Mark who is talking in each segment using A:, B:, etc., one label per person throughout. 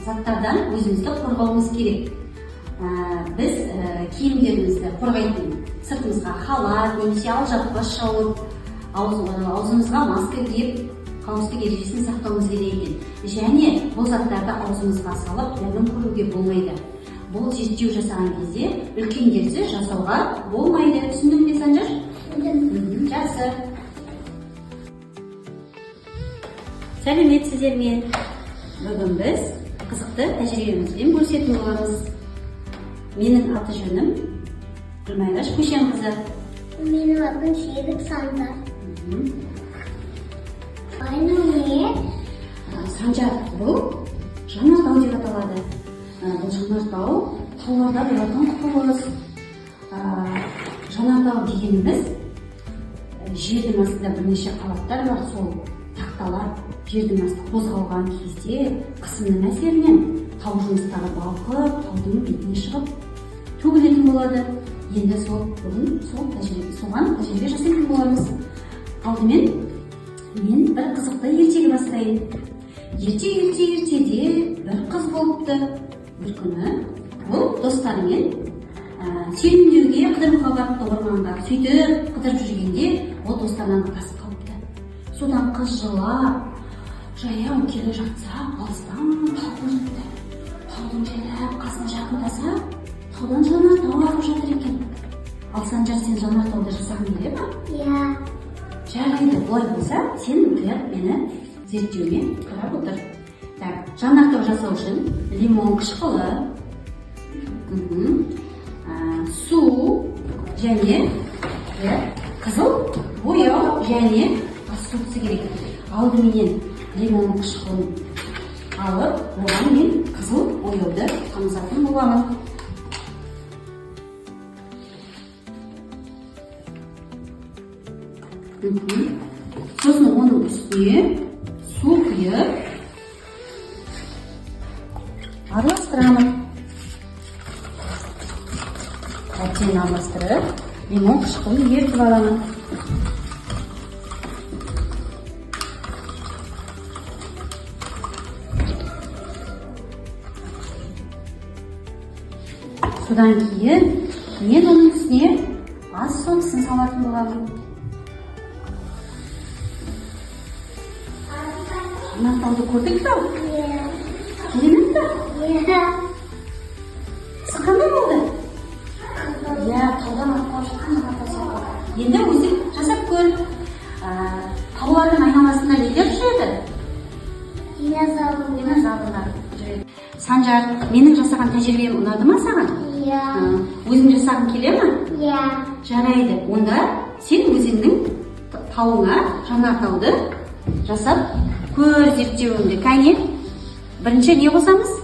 A: заттардан өзімізді қорғауымыз керек. Біз киімдерімізді қорғайтын сыртымызға халат немесе алжапқыш жауып, аузымызға маска киіп, қауіпсіздік ережесін сақтауымыз керек екен. Және бұл заттарды аузымызға салып, дәмін көруге болмайды. Бұл зерттеу жасаған кезде үлкендерді жасауға болмайды. Түсіндің бе, Санжар? Жақсы. Сәлеметсіздер ме? Бүгін біз қызықты тәжірибемізбен бөлісетін боламыз. Менің аты жөнім Гүлмайраш Көшенқызы.
B: Менің атым Серік Санжар. Айным не?
A: Санжар бұл жанартау деп аталады. Бұл жанартау тауларда болатын құбылыс. Жанартау дегеніміз жердің астында бірнеше қабаттар бар, сол тақталар жердің асты қозғалған кезде қысымның әсерінен тау жыныстары балқып, таудың бетіне шығып төгілетін болады. Енді соған тәжірибе жасайтын боламыз. Алдымен мен бір қызықты ертегі бастайын. Ертеде бір қыз болыпты. Бір күні ол достарымен серуендеуге қыдыруға барыпты орманға. Сөйтіп қыдырып жүргенде ол достарынан адасып қалыпты. Содан қыз жылап, жаяу келе жатса, алыстан тау көрініпті. Таудың жайлап қасына жақындаса, таудан жанартау ағып жатыр екен. Ал Санжар, сен жанартауды жасағың келе ме?
B: Иә.
A: Жарайды, бұлай болса, сен мұқият мені зерттеуге қарап отыр. Жанартау жасау үшін лимон қышқылы, су және қызыл бояу және ас соғысы керек. Алдыменен лимон қышқылын алып, оған мен қызыл бояуды тамызатын боламын. Сосын оның үстіне су құйып араластырамын. Әбден араластырып, лимон қышқылын ертіп аламын. Содан кейін мен оның үстіне ас соғысын салатын боламын. Жанартауды көрдік пе?
B: Иә.
A: Керемет пе?
B: Иә.
A: Қандай болды? Иә, таудан атқаушы қандай болды. Енді өзің жасап көр. Таулардың айналасында нелер жүреді? Динозаврлар жүреді. Санжар, менің жасаған тәжірибем ұнады ма саған?
B: Иә.
A: Өзің жасағың келе ме?
B: Иә.
A: Жарайды. Онда сен өзіңнің тауыңа жанартауды жасап көр зерттеуіңді. Кәне, бірінші не қосамыз?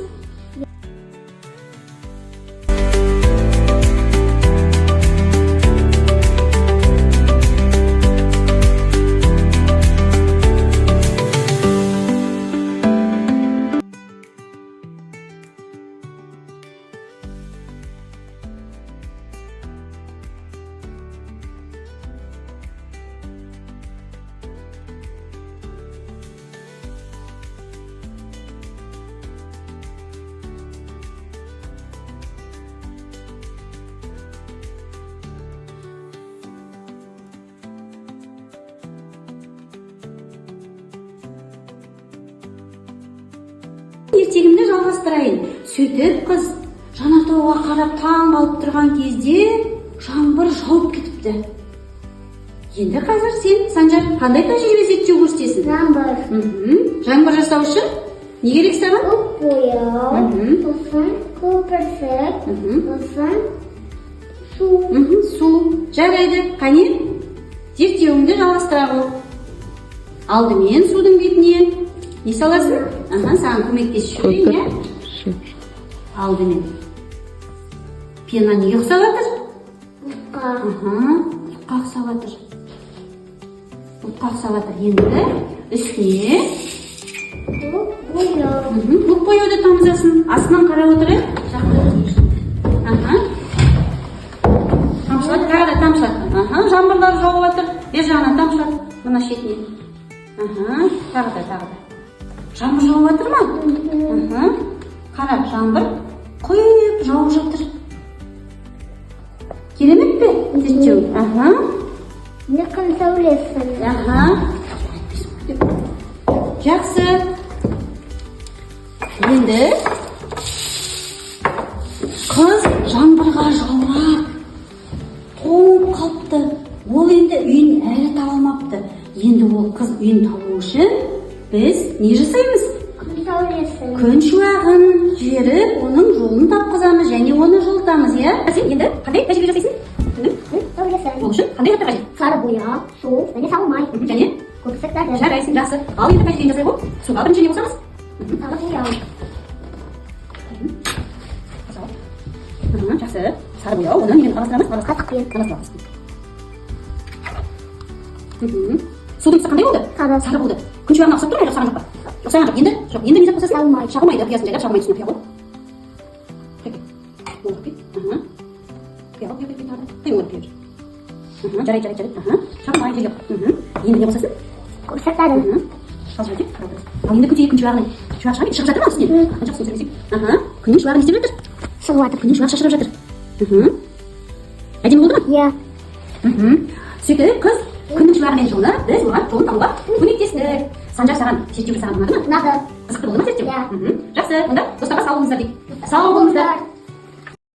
A: Ертегімді жалғастырайын. Сөйтіп қыз жанартауға қарап таң қалып тұрған кезде жаңбыр жауып кетіпті. Енді қазір сен, Санжар, қандай тәжірибе зерттеу көрсетесің?
B: Жаңбыр.
A: Жаңбыр жасау үшін не керек саған?
B: Бояу, сосын көпіршік, сосын су.
A: Су. Жарайды. Қане, зерттеуіңді жалғастыра ғой. Алдымен судың бетіне не саласың? Саған көмектесіп жүрейін, иә? Алдымен. Пена неге ұқсап жатыр?
B: Бұтқа.
A: Бұтқа ұқсап жатыр. Енді үстіне
B: бояу.
A: көк бояуды тамызасын. Астынан қарап отырайық. Тамшылат, тағы да тамшылат. Жаңбырлар жауып жатыр. Бер жағынан тамшылат. Мына шетіне. Тағы да. Жаңбыр жауып жатыр ма? Қарап, жаңбыр құйып жауып жатыр. Керемет пе? Зерттеу. Аха.
B: Не күн сәулесі.
A: Аха. Жақсы. Енді қыз жаңбырға жаурап тоңып қалыпты. Ол енді үйін әлі таба алмапты. Енді ол қыз үйін табу үшін біз не жасаймыз?
B: Күн сәулесі.
A: Күн шуағын жіберіп, оның жолын тапқызамыз және оны жылытамыз, иә? Сен енді қандай тәжірибе жасайсың?
B: Күн сәулесі.
A: Ол үшін қандай заттар қажет?
B: Сары боя, су және салмай.
A: Және
B: Көпірсектер.
A: жарайсың, жақсы. Ал енді тәжірибені жасай ғой. Суға бірінші не қосамыз?
B: Сары боя.
A: Жақсы. Сары бояу, оны немен араластырамыз?
B: Қатықпен.
A: Араластырамыз. Судың ісі қандай болды? Сары болды. Күн шуағына ұқсап тұр ма, жоқ саған жоқ па? Жоқ саған жоқ. Енді жоқ. Енді не зат қосасың?
B: Шағылмай.
A: Шағылмайды. Құясың жайлап шағылмайды үстіне құя ғой. Болды бит. Құя ғой, құя тағы. Құй оны құя жүр. Жарайды. Шағылмайды жайлап. Енді не қосасың?
B: Көпірсектер.
A: Ал жерде қарап тұр. Ал енді күн шуағын. Шуақ шығып жатыр ма үстінен? Жақсы сөйлесек. Күннің шуағы не істеп жатыр?
B: Шығып жатыр.
A: Күннің шуағы шашырап жатыр. Әдемі болды ма?
B: Иә.
A: Сөйтіп қыз күннің шуағымен жылы біз оған жолын табуға көмектестік. Санжар саған зерттеу саған ұнады ма?
B: Ұнады.
A: Қызықты болды ма зерттеу?
B: Иә.
A: Жақсы. Онда достарға сау болыңыздар дейік. Сау болыңыздар.